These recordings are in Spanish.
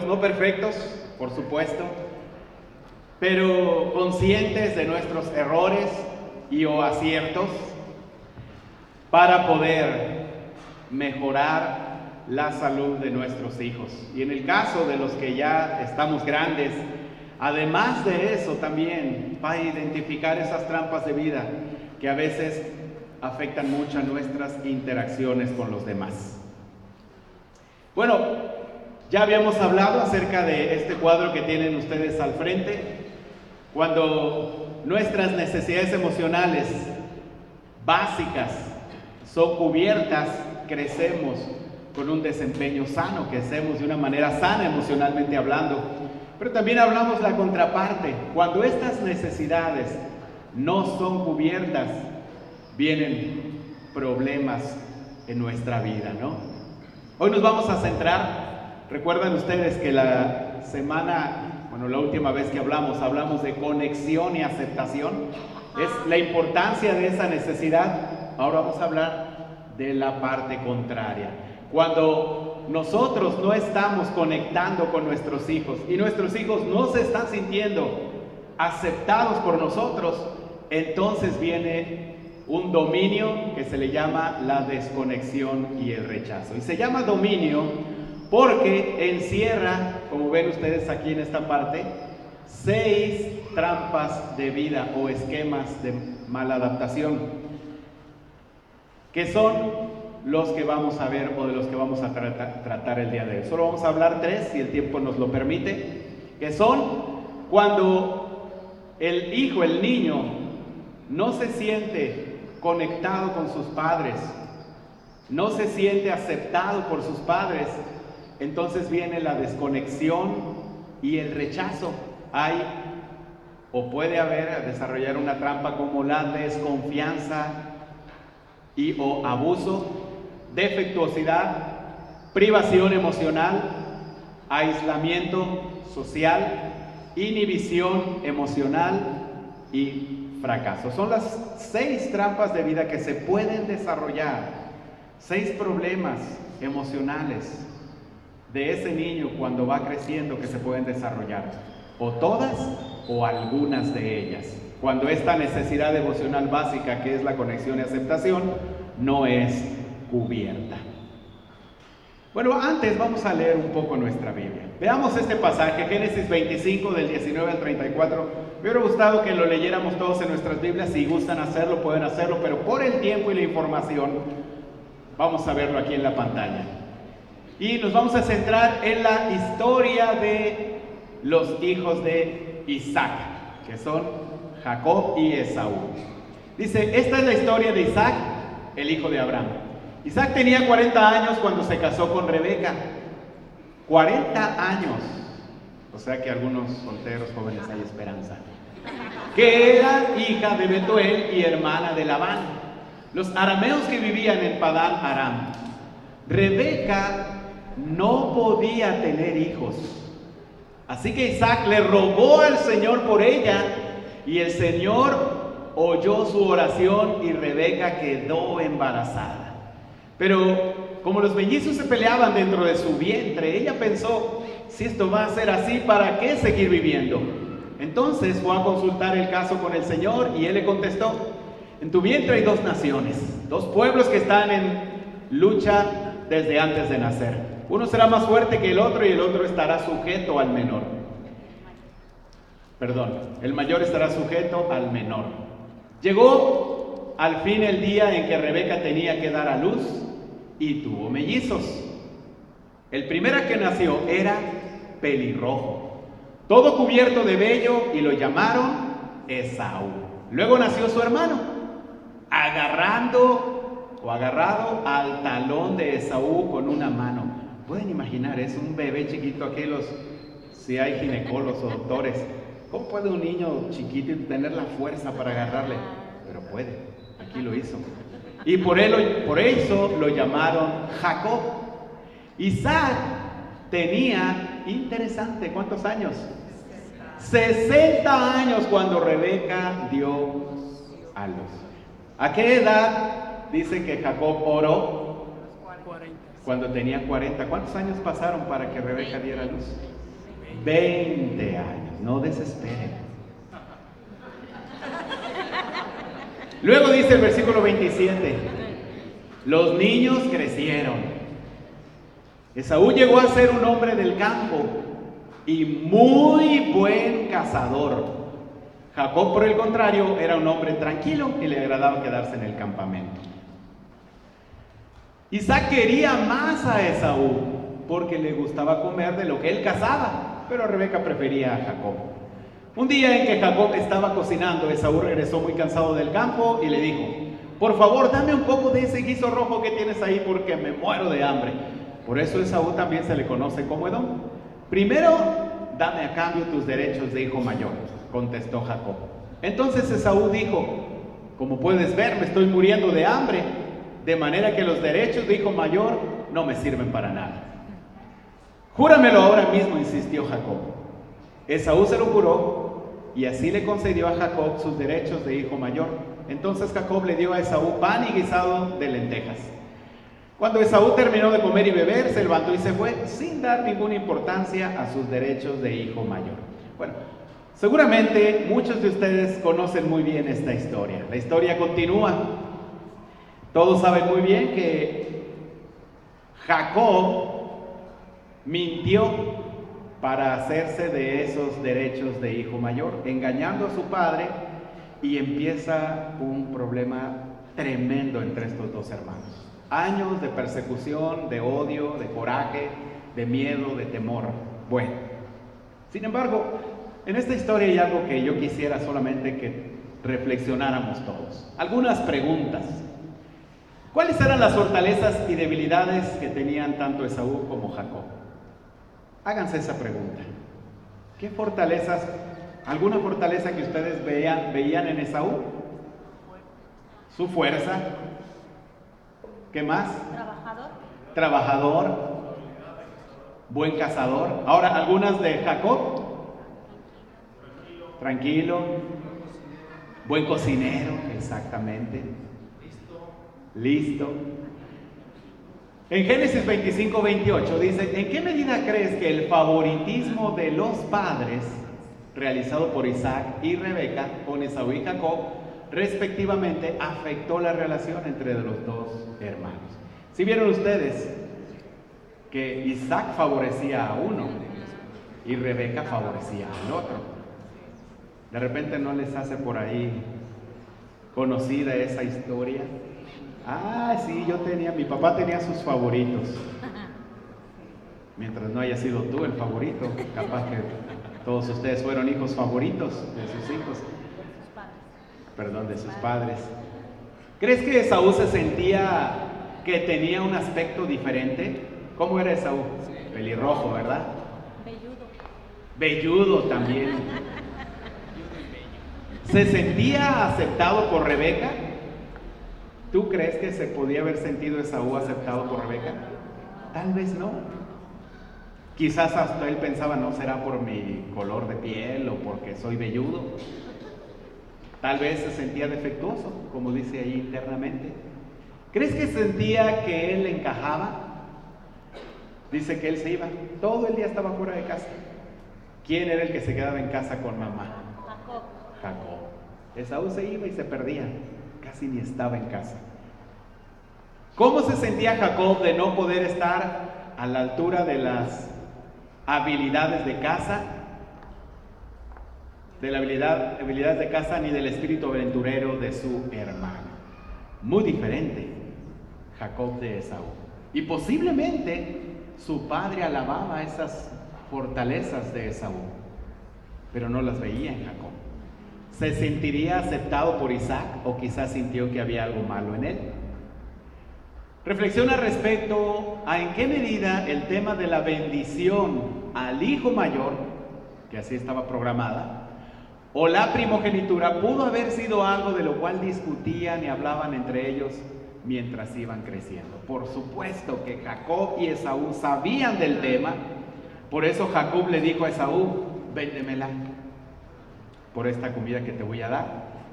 No perfectos, por supuesto, pero conscientes de nuestros errores y o aciertos para poder mejorar la salud de nuestros hijos. Y en el caso de los que ya estamos grandes, además de eso también para identificar esas trampas de vida que a veces afectan mucho a nuestras interacciones con los demás. Bueno, ya habíamos hablado acerca de este cuadro que tienen ustedes al frente. Cuando nuestras necesidades emocionales básicas son cubiertas, crecemos con un desempeño sano, crecemos de una manera sana emocionalmente hablando. Pero también hablamos la contraparte. Cuando estas necesidades no son cubiertas, vienen problemas en nuestra vida, ¿no? Hoy nos vamos a centrar. Recuerdan ustedes que la última vez que hablamos de conexión y aceptación. Es la importancia de esa necesidad. Ahora vamos a hablar de la parte contraria. Cuando nosotros no estamos conectando con nuestros hijos y nuestros hijos no se están sintiendo aceptados por nosotros, entonces viene un dominio que se le llama la desconexión y el rechazo. Y se llama dominio porque encierra, como ven ustedes aquí en esta parte, 6 trampas de vida o esquemas de maladaptación, que son los que vamos a ver o de los que vamos a tratar el día de hoy. Solo vamos a hablar 3, si el tiempo nos lo permite, que son cuando el hijo, el niño, no se siente conectado con sus padres, no se siente aceptado por sus padres. Entonces viene la desconexión y el rechazo. Hay o puede haber desarrollar una trampa como la desconfianza y o abuso, defectuosidad, privación emocional, aislamiento social, inhibición emocional y fracaso. Son las 6 trampas de vida que se pueden desarrollar, 6 problemas emocionales de ese niño cuando va creciendo que se pueden desarrollar, o todas o algunas de ellas, cuando esta necesidad emocional básica, que es la conexión y aceptación, no es cubierta. Bueno, antes vamos a leer un poco nuestra Biblia. Veamos este pasaje, Génesis 25, del 19 al 34. Me hubiera gustado que lo leyéramos todos en nuestras Biblias. Si gustan hacerlo, pueden hacerlo, pero por el tiempo y la información, vamos a verlo aquí en la pantalla. Y nos vamos a centrar en la historia de los hijos de Isaac, que son Jacob y Esaú. Dice, esta es la historia de Isaac, el hijo de Abraham. Isaac tenía 40 años cuando se casó con Rebeca. 40 años. O sea que algunos solteros jóvenes hay esperanza. Que era hija de Betuel y hermana de Labán, los arameos que vivían en Padán Aram. Rebeca no podía tener hijos, así que Isaac le rogó al Señor por ella, y el Señor oyó su oración y Rebeca quedó embarazada. Pero como los mellizos se peleaban dentro de su vientre, ella pensó, si esto va a ser así, ¿para qué seguir viviendo? Entonces fue a consultar el caso con el Señor y Él le contestó, en tu vientre hay 2 naciones, 2 pueblos que están en lucha desde antes de nacer. Uno será más fuerte que el otro y el otro estará sujeto al menor. El mayor estará sujeto al menor. Llegó al fin el día en que Rebeca tenía que dar a luz y tuvo mellizos. El primero que nació era pelirrojo, todo cubierto de vello, y lo llamaron Esaú. Luego nació su hermano, agarrado al talón de Esaú con una mano. Pueden imaginar, es un bebé chiquito. Aquí si hay ginecólogos o doctores, ¿cómo puede un niño chiquito tener la fuerza para agarrarle? Pero puede, aquí lo hizo. Y por eso lo llamaron Jacob. Isaac tenía, interesante, ¿cuántos años? 60 años cuando Rebeca dio a luz. ¿A qué edad dice que Jacob oró? cuando tenía 40. ¿Cuántos años pasaron para que Rebeca diera luz? 20 años, no desesperen. Luego dice el versículo 27, los niños crecieron. Esaú llegó a ser un hombre del campo y muy buen cazador. Jacob, por el contrario, era un hombre tranquilo y le agradaba quedarse en el campamento. Isaac quería más a Esaú porque le gustaba comer de lo que él cazaba, pero Rebeca prefería a Jacob. Un día en que Jacob estaba cocinando, Esaú regresó muy cansado del campo y le dijo, por favor, dame un poco de ese guiso rojo que tienes ahí porque me muero de hambre. Por eso Esaú también se le conoce como Edom. Primero, dame a cambio tus derechos de hijo mayor, contestó Jacob. Entonces Esaú dijo, como puedes ver, me estoy muriendo de hambre, de manera que los derechos de hijo mayor no me sirven para nada. Júramelo ahora mismo, insistió Jacob. Esaú se lo juró y así le concedió a Jacob sus derechos de hijo mayor. Entonces Jacob le dio a Esaú pan y guisado de lentejas. Cuando Esaú terminó de comer y beber, se levantó y se fue sin dar ninguna importancia a sus derechos de hijo mayor. Bueno, seguramente muchos de ustedes conocen muy bien esta historia. La historia continúa. Todos saben muy bien que Jacob mintió para hacerse de esos derechos de hijo mayor, engañando a su padre, y empieza un problema tremendo entre estos dos hermanos. Años de persecución, de odio, de coraje, de miedo, de temor. Bueno, sin embargo, en esta historia hay algo que yo quisiera solamente que reflexionáramos todos. Algunas preguntas. ¿Cuáles eran las fortalezas y debilidades que tenían tanto Esaú como Jacob? Háganse esa pregunta. ¿Qué fortalezas, alguna fortaleza que ustedes veían en Esaú? Su fuerza. ¿Qué más? Trabajador. Buen cazador. Ahora, algunas de Jacob. Tranquilo. Buen cocinero, exactamente. Listo. En Génesis 25-28 dice, ¿en qué medida crees que el favoritismo de los padres realizado por Isaac y Rebeca con Esaú y Jacob respectivamente afectó la relación entre los dos hermanos? Si vieron ustedes que Isaac favorecía a uno y Rebeca favorecía al otro. De repente no les hace por ahí conocida esa historia. Ah, sí, mi papá tenía sus favoritos. Mientras no haya sido tú el favorito, capaz que todos ustedes fueron hijos favoritos de sus hijos. Perdón, de sus padres. ¿Crees que Esaú se sentía que tenía un aspecto diferente? ¿Cómo era Esaú? Pelirrojo, ¿verdad? Velludo también. ¿Se sentía aceptado por Rebeca? ¿Tú crees que se podía haber sentido Esaú aceptado por Rebeca? Tal vez no. Quizás hasta él pensaba, no será por mi color de piel o porque soy velludo. Tal vez se sentía defectuoso, como dice ahí internamente. ¿Crees que sentía que él encajaba? Dice que él se iba, todo el día estaba fuera de casa. ¿Quién era el que se quedaba en casa con mamá? Jacob. Esaú se iba y se perdía, casi ni estaba en casa. ¿Cómo se sentía Jacob de no poder estar a la altura de las habilidades de caza, de la habilidades de caza, ni del espíritu aventurero de su hermano? Muy diferente Jacob de Esaú. Y posiblemente su padre alababa esas fortalezas de Esaú, pero no las veía en Jacob. ¿Se sentiría aceptado por Isaac o quizás sintió que había algo malo en él? Reflexiona respecto a en qué medida el tema de la bendición al hijo mayor, que así estaba programada, o la primogenitura pudo haber sido algo de lo cual discutían y hablaban entre ellos mientras iban creciendo. Por supuesto que Jacob y Esaú sabían del tema, por eso Jacob le dijo a Esaú, véndemela por esta comida que te voy a dar,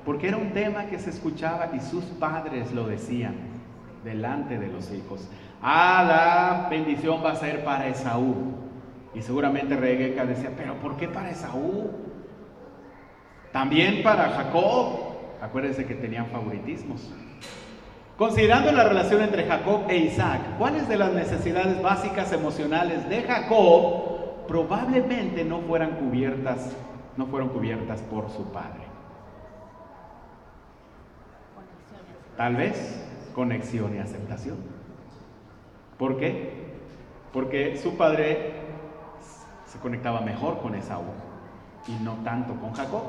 porque era un tema que se escuchaba y sus padres lo decían delante de los hijos. La bendición va a ser para Esaú. Y seguramente Rebeca decía, pero ¿por qué para Esaú? También para Jacob. Acuérdense que tenían favoritismos. Considerando la relación entre Jacob e Isaac, ¿cuáles de las necesidades básicas emocionales de Jacob probablemente no fueron cubiertas por su padre? Tal vez conexión y aceptación. ¿Por qué? Porque su padre se conectaba mejor con Esaú y no tanto con Jacob.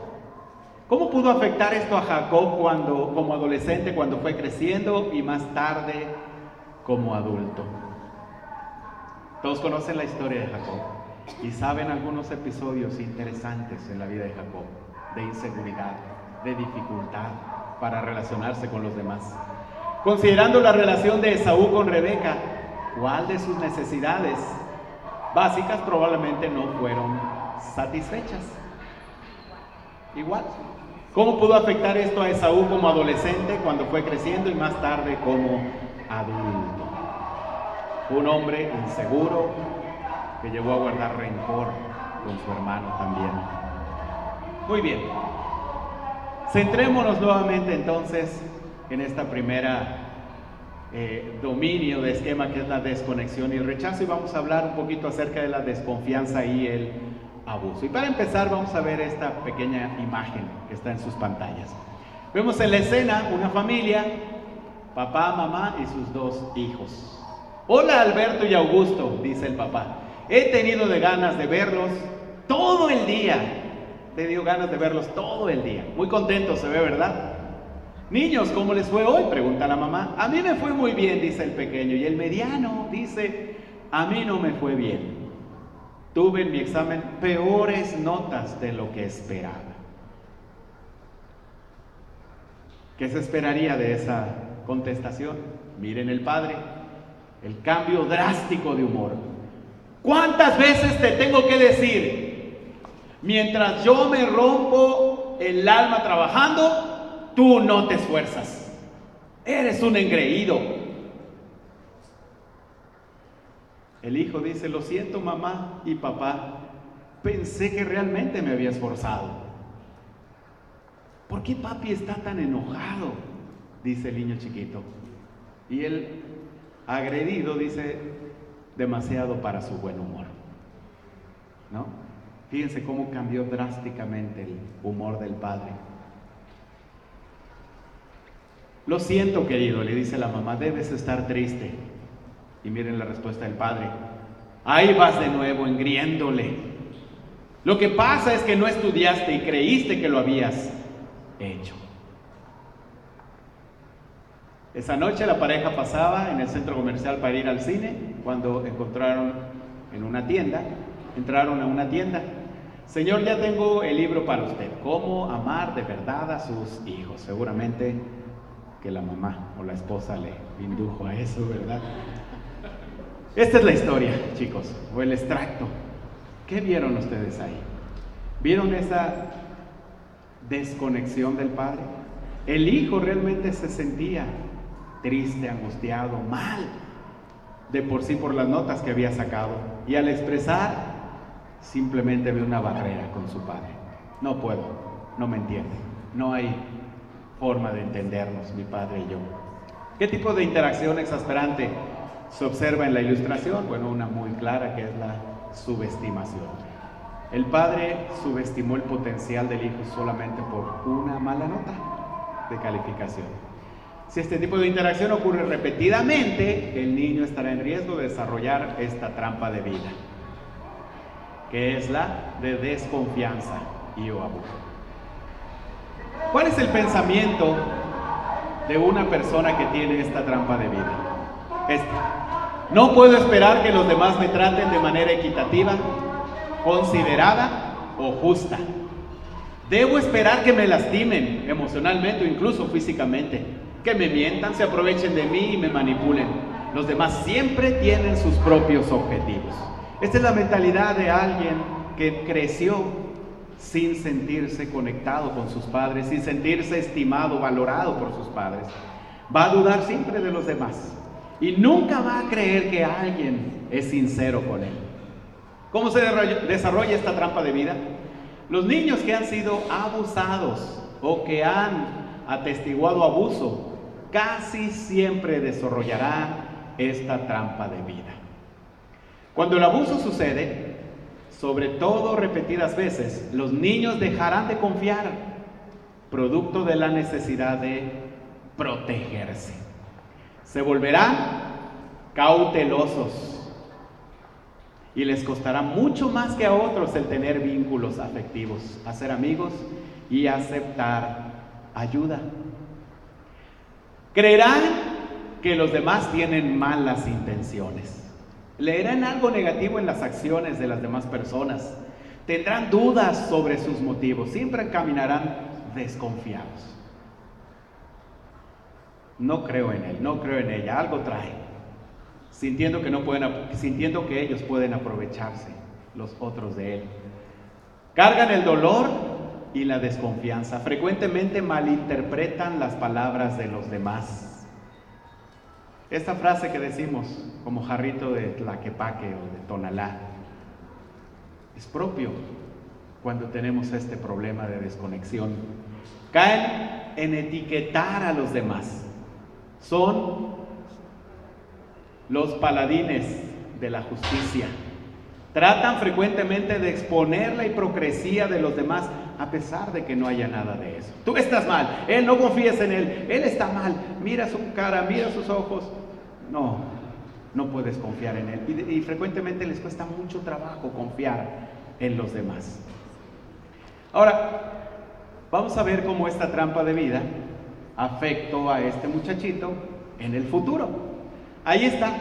¿Cómo pudo afectar esto a Jacob como adolescente, cuando fue creciendo y más tarde como adulto? Todos conocen la historia de Jacob y saben algunos episodios interesantes en la vida de Jacob, de inseguridad, de dificultad para relacionarse con los demás. Considerando la relación de Esaú con Rebeca, ¿cuál de sus necesidades básicas probablemente no fueron satisfechas? Igual. ¿Cómo pudo afectar esto a Esaú como adolescente, cuando fue creciendo y más tarde como adulto? Un hombre inseguro que llegó a guardar rencor con su hermano también. Muy bien. Centrémonos nuevamente entonces en esta primera dominio de esquema, que es la desconexión y el rechazo, y vamos a hablar un poquito acerca de la desconfianza y el abuso. Y para empezar vamos a ver esta pequeña imagen que está en sus pantallas. Vemos en la escena una familia, papá, mamá y sus dos hijos. Hola Alberto y Augusto, dice el papá. He tenido ganas de verlos todo el día. Muy contento se ve, ¿verdad? Niños, ¿cómo les fue hoy?, pregunta la mamá. A mí me fue muy bien, dice el pequeño. Y el mediano dice, a mí no me fue bien. Tuve en mi examen peores notas de lo que esperaba. ¿Qué se esperaría de esa contestación? Miren el padre, el cambio drástico de humor. ¿Cuántas veces te tengo que decir? Mientras yo me rompo el alma trabajando, tú no te esfuerzas. Eres un engreído. El hijo dice, lo siento mamá y papá, pensé que realmente me había esforzado. ¿Por qué papi está tan enojado?, dice el niño chiquito. Y el agredido dice, demasiado para su buen humor. ¿No? Fíjense cómo cambió drásticamente el humor del padre. Lo siento, querido, le dice la mamá, debes estar triste. Y miren la respuesta del padre. Ahí vas de nuevo engriéndole. Lo que pasa es que no estudiaste y creíste que lo habías hecho. Esa noche la pareja pasaba en el centro comercial para ir al cine, cuando entraron a una tienda. Señor, ya tengo el libro para usted, Cómo amar de verdad a sus hijos. Seguramente que la mamá o la esposa le indujo a eso, ¿verdad? Esta es la historia, chicos, o el extracto. ¿Qué vieron ustedes ahí? ¿Vieron esa desconexión del padre? El hijo realmente se sentía triste, angustiado, mal, de por sí por las notas que había sacado. Y al expresar, simplemente ve una barrera con su padre. No puedo, no me entiende, no hay forma de entendernos, mi padre y yo. ¿Qué tipo de interacción exasperante se observa en la ilustración? Bueno, una muy clara, que es la subestimación. El padre subestimó el potencial del hijo solamente por una mala nota de calificación. Si este tipo de interacción ocurre repetidamente, el niño estará en riesgo de desarrollar esta trampa de vida, que es la de desconfianza y o abuso. ¿Cuál es el pensamiento de una persona que tiene esta trampa de vida? No puedo esperar que los demás me traten de manera equitativa, considerada o justa. Debo esperar que me lastimen emocionalmente o incluso físicamente, que me mientan, se aprovechen de mí y me manipulen. Los demás siempre tienen sus propios objetivos. Esta es la mentalidad de alguien que creció sin sentirse conectado con sus padres, sin sentirse estimado, valorado por sus padres. Va a dudar siempre de los demás. y nunca va a creer que alguien es sincero con él. ¿Cómo se desarrolla esta trampa de vida? Los niños que han sido abusados o que han atestiguado abuso casi siempre desarrollarán esta trampa de vida. Cuando el abuso sucede, sobre todo repetidas veces, los niños dejarán de confiar, producto de la necesidad de protegerse. Se volverán cautelosos y les costará mucho más que a otros el tener vínculos afectivos, hacer amigos y aceptar ayuda. Creerán que los demás tienen malas intenciones. Leerán algo negativo en las acciones de las demás personas. Tendrán dudas sobre sus motivos. Siempre caminarán desconfiados. No creo en él, no creo en ella, algo trae. Sintiendo que ellos pueden aprovecharse, los otros de él. Cargan el dolor y la desconfianza. Frecuentemente malinterpretan las palabras de los demás. Esta frase que decimos como jarrito de Tlaquepaque o de Tonalá es propio cuando tenemos este problema de desconexión. Caen en etiquetar a los demás. Son los paladines de la justicia. Tratan frecuentemente de exponer la hipocresía de los demás a pesar de que no haya nada de eso. Tú estás mal, él, no confíes en él, él está mal, mira su cara, mira sus ojos. No puedes confiar en él. Y frecuentemente les cuesta mucho trabajo confiar en los demás. Ahora, vamos a ver cómo esta trampa de vida afectó a este muchachito en el futuro. Ahí está,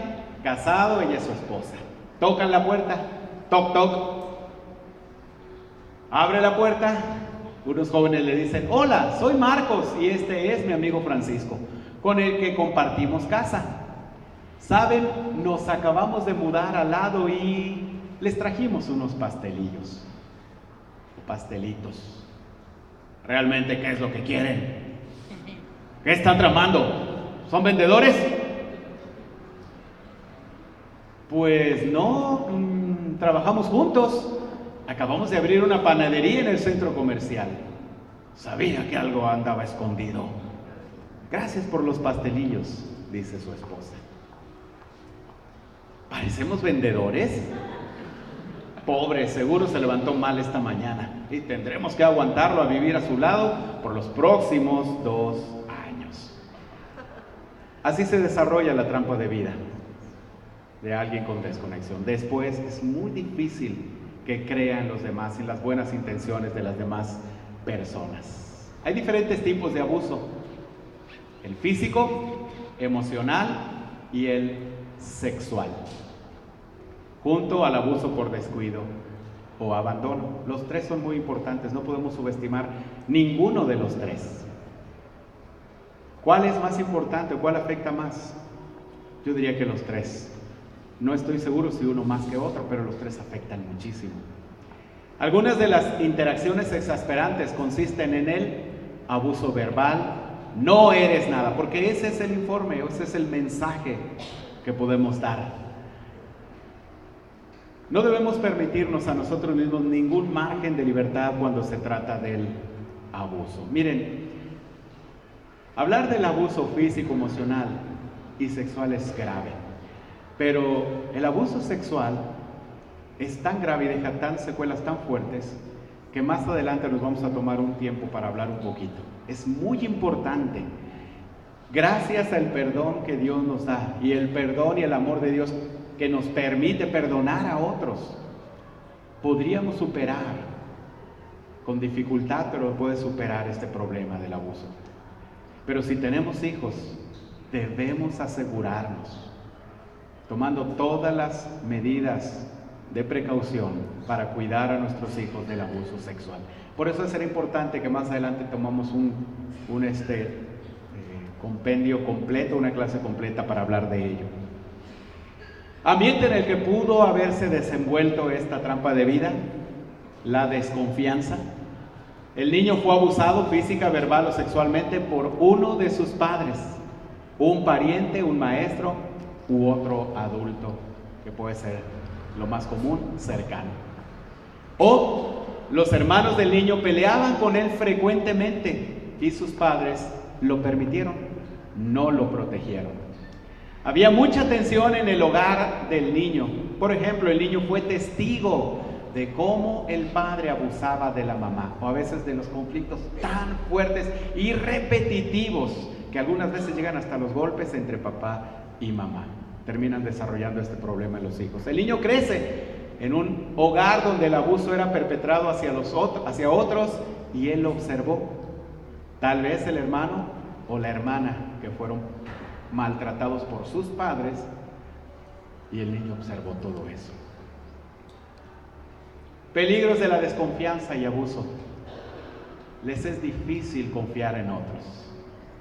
casado, ella es su esposa. Tocan la puerta, toc, toc. Abre la puerta, unos jóvenes le dicen: hola, soy Marcos y este es mi amigo Francisco, con el que compartimos casa. Saben, nos acabamos de mudar al lado y les trajimos unos pastelitos. ¿Realmente qué es lo que quieren? ¿Qué están tramando? ¿Son vendedores? Pues no, trabajamos juntos. Acabamos de abrir una panadería en el centro comercial. Sabía que algo andaba escondido. Gracias por los pastelillos, dice su esposa. ¿Parecemos vendedores? Pobre, seguro se levantó mal esta mañana y tendremos que aguantarlo a vivir a su lado por los próximos 2 años. Así se desarrolla la trampa de vida de alguien con desconexión. Después es muy difícil que crean los demás y las buenas intenciones de las demás personas. Hay diferentes tipos de abuso: el físico, emocional y el sexual, junto al abuso por descuido o abandono. Los 3 son muy importantes, no podemos subestimar ninguno de los 3. ¿Cuál es más importante o cuál afecta más? Yo diría que los 3. No estoy seguro si uno más que otro, pero los 3 afectan muchísimo. Algunas de las interacciones exasperantes consisten en el abuso verbal: no eres nada, porque ese es el informe, ese es el mensaje que podemos dar. No debemos permitirnos a nosotros mismos ningún margen de libertad cuando se trata del abuso. Miren, hablar del abuso físico, emocional y sexual es grave, pero el abuso sexual es tan grave y deja tan secuelas tan fuertes que más adelante nos vamos a tomar un tiempo para hablar un poquito. Es muy importante. Gracias al perdón que Dios nos da y el perdón y el amor de Dios que nos permite perdonar a otros, podríamos superar con dificultad, pero puede superar este problema del abuso. Pero si tenemos hijos, debemos asegurarnos, tomando todas las medidas de precaución para cuidar a nuestros hijos del abuso sexual. Por eso será importante que más adelante tomamos un compendio completo, una clase completa para hablar de ello. Ambiente en el que pudo haberse desenvuelto esta trampa de vida: la desconfianza. El niño fue abusado física, verbal o sexualmente por uno de sus padres, un pariente, un maestro, u otro adulto, que puede ser lo más común, cercano. O los hermanos del niño peleaban con él frecuentemente y sus padres lo permitieron, no lo protegieron. Había mucha tensión en el hogar del niño. Por ejemplo, el niño fue testigo de cómo el padre abusaba de la mamá, o a veces de los conflictos tan fuertes y repetitivos que algunas veces llegan hasta los golpes entre papá y mamá. Terminan desarrollando este problema en los hijos. El niño crece en un hogar donde el abuso era perpetrado hacia otros y él lo observó. Tal vez el hermano o la hermana que fueron maltratados por sus padres, y el niño observó todo eso. Peligros de la desconfianza y abuso. Les es difícil confiar en otros,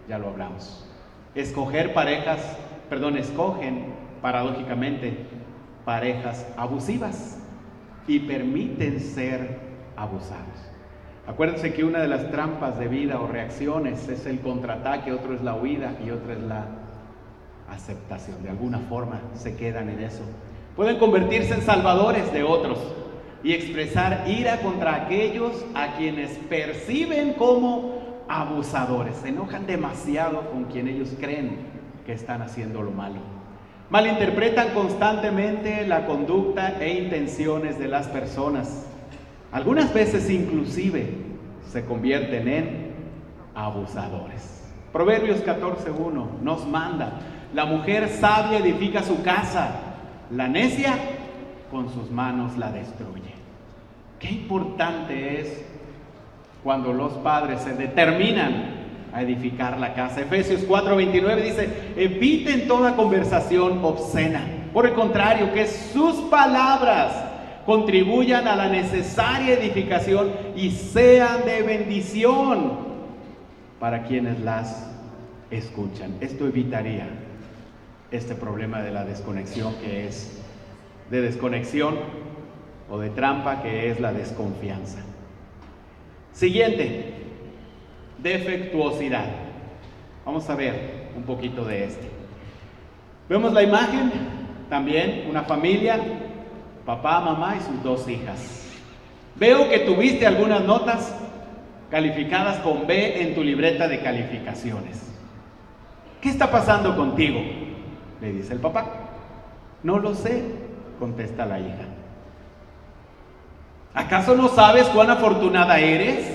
ya lo hablamos. Escogen paradójicamente parejas abusivas y permiten ser abusados. Acuérdense que una de las trampas de vida o reacciones es el contraataque, otro es la huida y otra es la aceptación. De alguna forma se quedan en eso. Pueden convertirse en salvadores de otros y expresar ira contra aquellos a quienes perciben como abusadores. Se enojan demasiado con quien ellos creen que están haciendo lo malo. Malinterpretan constantemente la conducta e intenciones de las personas. Algunas veces inclusive se convierten en abusadores. Proverbios 14:1 nos manda: la mujer sabia edifica su casa, la necia con sus manos la destruye. Qué importante es cuando los padres se determinan a edificar la casa. Efesios 4:29 dice: eviten toda conversación obscena. Por el contrario, que sus palabras contribuyan a la necesaria edificación y sean de bendición para quienes las escuchan. Esto evitaría este problema de la desconexión, que es de desconexión o de trampa, que es la desconfianza. Siguiente, defectuosidad. Vamos a ver un poquito de este. Vemos la imagen, también una familia, papá, mamá y sus 2 hijas. Veo que tuviste algunas notas calificadas con B en tu libreta de calificaciones. ¿Qué está pasando contigo?, le dice el papá. No lo sé, contesta la hija. ¿Acaso no sabes cuán afortunada eres?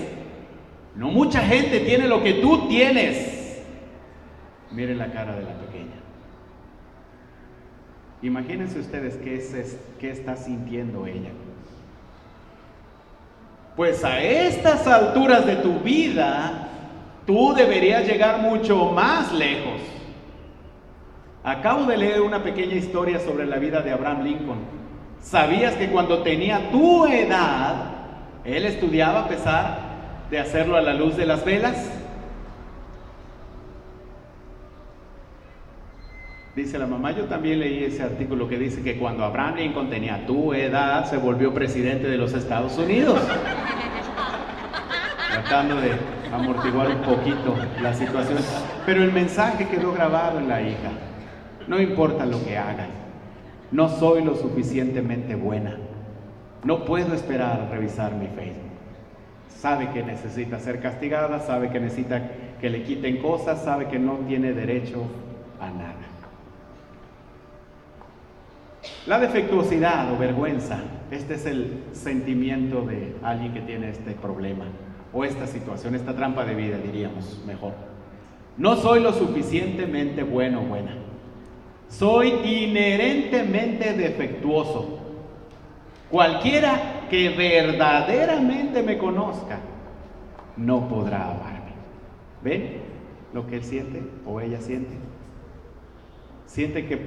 No mucha gente tiene lo que tú tienes. Miren la cara de la pequeña. Imagínense ustedes qué está sintiendo ella. Pues a estas alturas de tu vida, tú deberías llegar mucho más lejos. Acabo de leer una pequeña historia sobre la vida de Abraham Lincoln. ¿Sabías que cuando tenía tu edad, él estudiaba a pesar de hacerlo a la luz de las velas? Dice la mamá: yo también leí ese artículo que dice que cuando Abraham Lincoln tenía tu edad, se volvió presidente de los Estados Unidos. Tratando de amortiguar un poquito la situación. Pero el mensaje quedó grabado en la hija. No importa lo que hagan, no soy lo suficientemente buena. No puedo esperar a revisar mi Facebook. Sabe que necesita ser castigada, sabe que necesita que le quiten cosas, sabe que no tiene derecho a nada. La defectuosidad o vergüenza, este es el sentimiento de alguien que tiene este problema o esta situación, esta trampa de vida, diríamos mejor. No soy lo suficientemente bueno o buena. Soy inherentemente defectuoso. Cualquiera que verdaderamente me conozca no podrá amarme. ¿Ven lo que él siente o ella siente? Siente que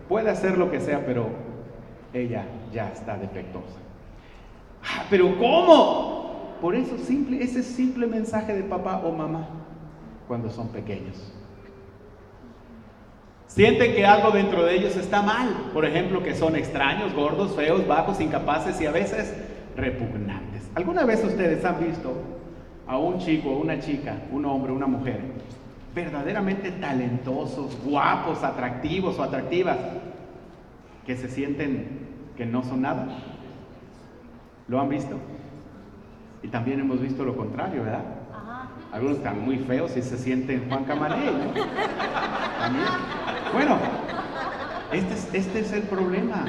puede hacer lo que sea, pero ella ya está defectuosa. ¿Pero cómo? Por eso ese simple mensaje de papá o mamá cuando son pequeños. Sienten que algo dentro de ellos está mal. Por ejemplo, que son extraños, gordos, feos, bajos, incapaces y a veces repugnantes. ¿Alguna vez ustedes han visto a un chico, una chica, un hombre, una mujer verdaderamente talentosos, guapos, atractivos o atractivas, que se sienten que no son nada. ¿Lo han visto? Y también hemos visto lo contrario, ¿verdad? Algunos están muy feos y se sienten Juan Camaney, ¿no? También. Bueno, este es el problema.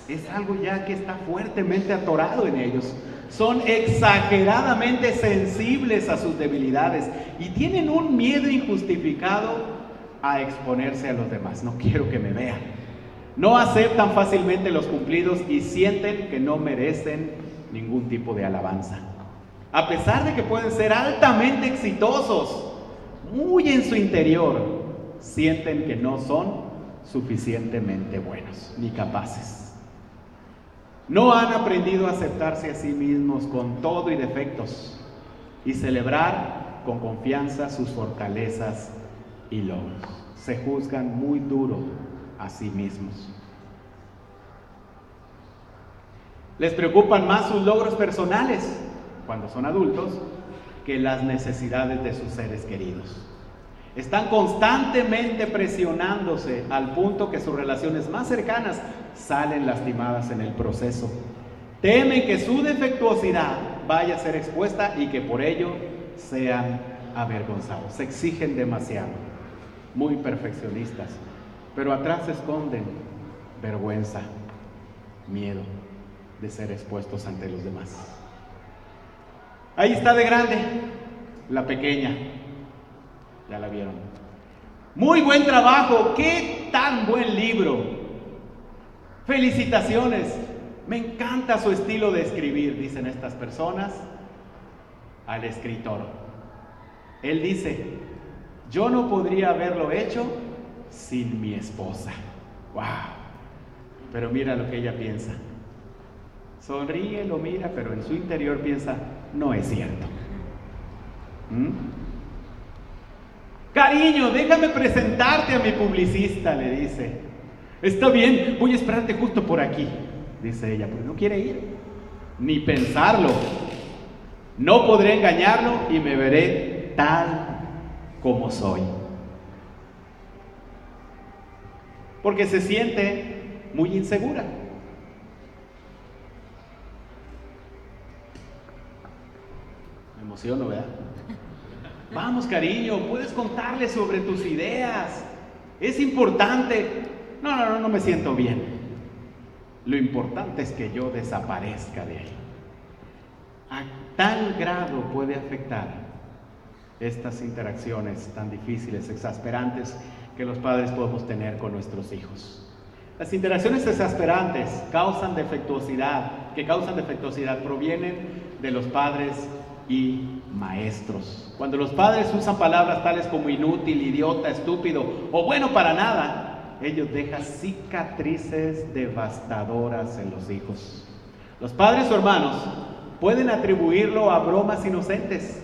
Es algo ya que está fuertemente atorado en ellos. Son exageradamente sensibles a sus debilidades y tienen un miedo injustificado a exponerse a los demás. No quiero que me vean. No aceptan fácilmente los cumplidos y sienten que no merecen ningún tipo de alabanza. A pesar de que pueden ser altamente exitosos, muy en su interior, sienten que no son suficientemente buenos ni capaces. No han aprendido a aceptarse a sí mismos con todo y defectos y celebrar con confianza sus fortalezas y logros. Se juzgan muy duro a sí mismos. Les preocupan más sus logros personales cuando son adultos que las necesidades de sus seres queridos. Están constantemente presionándose al punto que sus relaciones más cercanas salen lastimadas en el proceso. Temen que su defectuosidad vaya a ser expuesta y que por ello sean avergonzados. Se exigen demasiado, muy perfeccionistas, pero atrás se esconden vergüenza, miedo de ser expuestos ante los demás. Ahí está de grande la pequeña. Ya la vieron. Muy buen trabajo, qué tan buen libro. Felicitaciones. Me encanta su estilo de escribir, dicen estas personas al escritor. Él dice, yo no podría haberlo hecho sin mi esposa. ¡Wow! Pero mira lo que ella piensa. Sonríe, lo mira, pero en su interior piensa, no es cierto. Cariño, déjame presentarte a mi publicista, le dice. Está bien, voy a esperarte justo por aquí, dice ella, pero no quiere ir, ni pensarlo. No podré engañarlo y me veré tal como soy. Porque se siente muy insegura. Me emociono, ¿verdad? Vamos, cariño, puedes contarle sobre tus ideas. Es importante. No me siento bien. Lo importante es que yo desaparezca de ahí. A tal grado puede afectar estas interacciones tan difíciles, exasperantes, que los padres podemos tener con nuestros hijos. Las interacciones exasperantes que causan defectuosidad, provienen de los padres y maestros. Cuando los padres usan palabras tales como inútil, idiota, estúpido o bueno para nada, ellos dejan cicatrices devastadoras en los hijos. Los padres o hermanos pueden atribuirlo a bromas inocentes,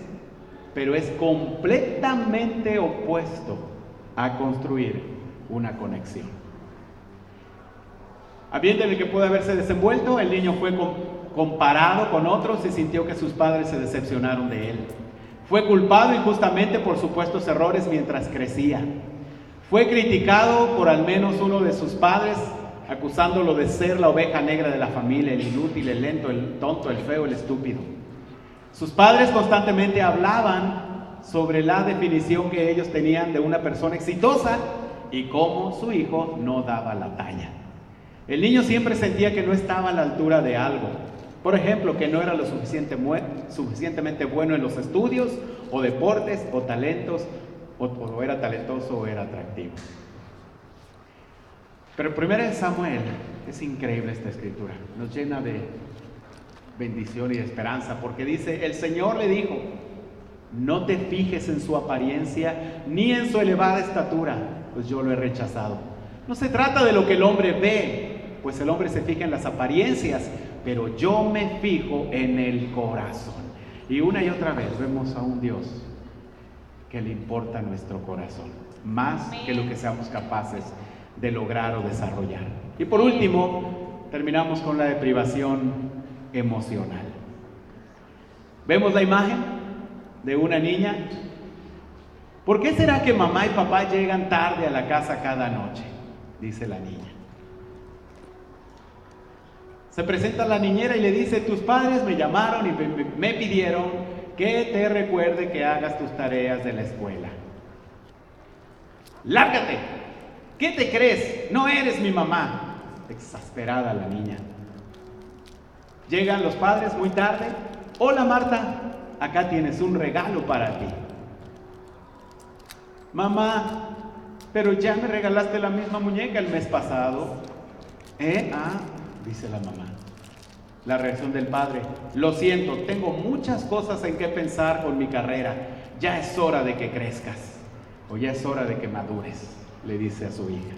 pero es completamente opuesto a construir una conexión. Ambiente en el que puede haberse desenvuelto, el niño fue comparado con otros y sintió que sus padres se decepcionaron de él. Fue culpado injustamente por supuestos errores mientras crecía. Fue criticado por al menos uno de sus padres, acusándolo de ser la oveja negra de la familia, el inútil, el lento, el tonto, el feo, el estúpido. Sus padres constantemente hablaban sobre la definición que ellos tenían de una persona exitosa y cómo su hijo no daba la talla. El niño siempre sentía que no estaba a la altura de algo. Por ejemplo, que no era lo suficientemente bueno en los estudios, o deportes, o talentos, o era talentoso o era atractivo. Pero primero en Samuel, es increíble esta escritura, nos llena de bendición y de esperanza, porque dice, el Señor le dijo, no te fijes en su apariencia, ni en su elevada estatura, pues yo lo he rechazado. No se trata de lo que el hombre ve, pues el hombre se fija en las apariencias, pero yo me fijo en el corazón. Y una y otra vez vemos a un Dios que le importa nuestro corazón, más que lo que seamos capaces de lograr o desarrollar. Y por último, terminamos con la deprivación emocional. Vemos la imagen de una niña ¿Por qué será que mamá y papá llegan tarde a la casa cada noche?, dice la niña. Se presenta la niñera y le dice: tus padres me llamaron y me pidieron que te recuerde que hagas tus tareas de la escuela. ¡Lárgate! ¿Qué te crees? No eres mi mamá. Exasperada la niña. Llegan los padres muy tarde. Hola Marta, acá tienes un regalo para ti. Mamá, pero ya me regalaste la misma muñeca el mes pasado. Dice la mamá. La reacción del padre: lo siento, tengo muchas cosas en que pensar con mi carrera. Ya es hora de que crezcas, o ya es hora de que madures, le dice a su hija.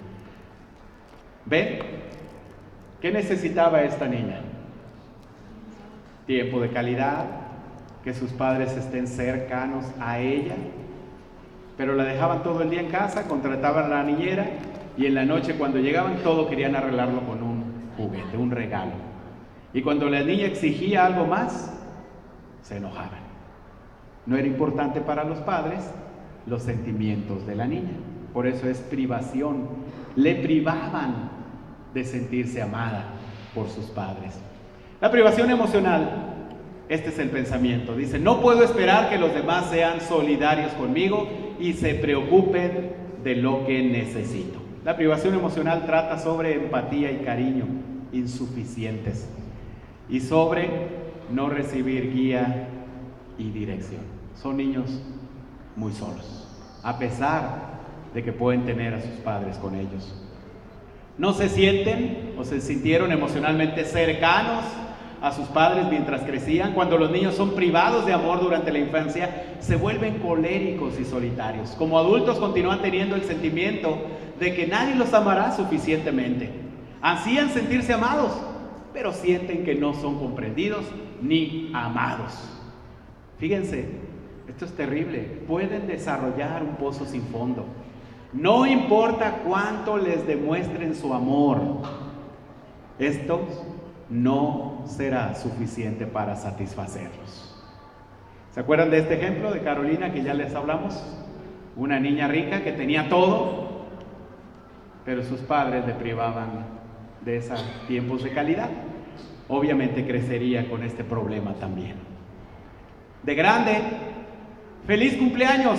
¿Ven? ¿Qué necesitaba esta niña? Tiempo de calidad, que sus padres estén cercanos a ella, pero la dejaban todo el día en casa, contrataban a la niñera y en la noche cuando llegaban todo querían arreglarlo con un juguete, un regalo. Y cuando la niña exigía algo más, se enojaban. No era importante para los padres los sentimientos de la niña. Por eso es privación. Le privaban de sentirse amada por sus padres. La privación emocional, este es el pensamiento. Dice: no puedo esperar que los demás sean solidarios conmigo y se preocupen de lo que necesito. La privación emocional trata sobre empatía y cariño insuficientes y sobre no recibir guía y dirección. Son niños muy solos, a pesar de que pueden tener a sus padres con ellos. No se sienten o se sintieron emocionalmente cercanos a sus padres mientras crecían. Cuando los niños son privados de amor durante la infancia, se vuelven coléricos y solitarios. Como adultos continúan teniendo el sentimiento de que nadie los amará suficientemente. Ansían sentirse amados, pero sienten que no son comprendidos ni amados. Fíjense, esto es terrible. Pueden desarrollar un pozo sin fondo. No importa cuánto les demuestren su amor, esto no será suficiente para satisfacerlos. ¿Se acuerdan de este ejemplo de Carolina que ya les hablamos? Una niña rica que tenía todo, pero sus padres le privaban de esos tiempos de calidad. Obviamente crecería con este problema también. De grande: ¡feliz cumpleaños!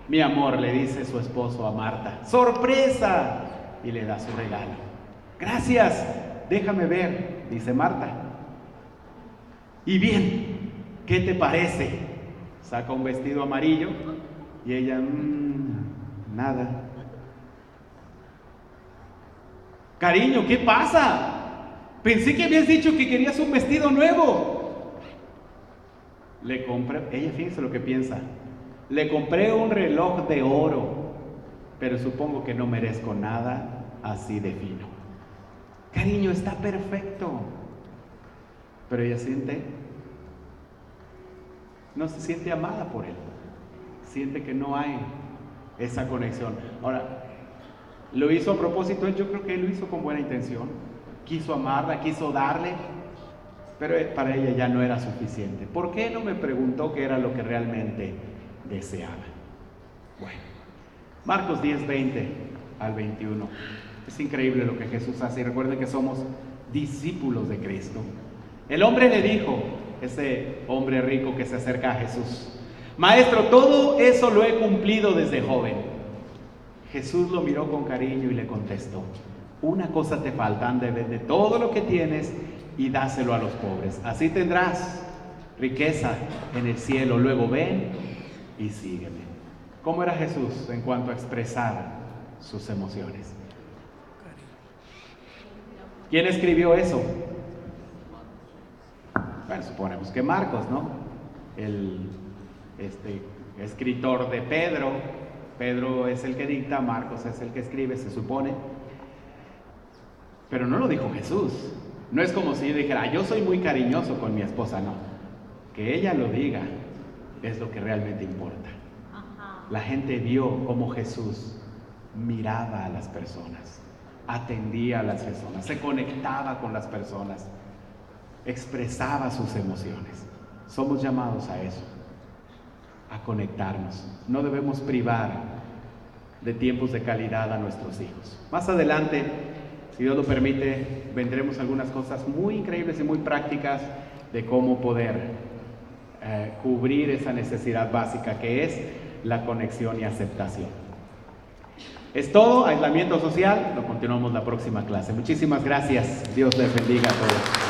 Mi amor, le dice su esposo a Marta. ¡Sorpresa! Y le da su regalo. Gracias, déjame ver, dice Marta. Y bien, ¿qué te parece? Saca un vestido amarillo y ella, nada. Cariño, ¿qué pasa? Pensé que habías dicho que querías un vestido nuevo. Le compré, ella fíjense lo que piensa. Le compré un reloj de oro, pero supongo que no merezco nada así de fino. Cariño, está perfecto. Pero ella no se siente amada por él. Siente que no hay esa conexión. Ahora, lo hizo a propósito, yo creo que él lo hizo con buena intención. Quiso amarla, quiso darle, pero para ella ya no era suficiente. ¿Por qué no me preguntó qué era lo que realmente deseaba? Bueno, Marcos 10, 20 al 21. Es increíble lo que Jesús hace. Y recuerden que somos discípulos de Cristo. El hombre le dijo, ese hombre rico que se acerca a Jesús: Maestro, todo eso lo he cumplido desde joven. Jesús lo miró con cariño y le contestó: una cosa te falta, anda y vende todo lo que tienes y dáselo a los pobres. Así tendrás riqueza en el cielo. Luego ven y sígueme. ¿Cómo era Jesús en cuanto a expresar sus emociones? ¿Quién escribió eso? Bueno, suponemos que Marcos, ¿no? El escritor de Pedro. Pedro es el que dicta, Marcos es el que escribe, se supone. Pero no lo dijo Jesús. No es como si yo dijera: yo soy muy cariñoso con mi esposa. No, que ella lo diga es lo que realmente importa. La gente vio cómo Jesús miraba a las personas, atendía a las personas, se conectaba con las personas, expresaba sus emociones. Somos llamados a eso. a conectarnos. No debemos privar de tiempos de calidad a nuestros hijos. Más adelante, si Dios lo permite, vendremos algunas cosas muy increíbles y muy prácticas de cómo poder cubrir esa necesidad básica que es la conexión y aceptación. Es todo, aislamiento social, lo continuamos la próxima clase. Muchísimas gracias, Dios les bendiga a todos.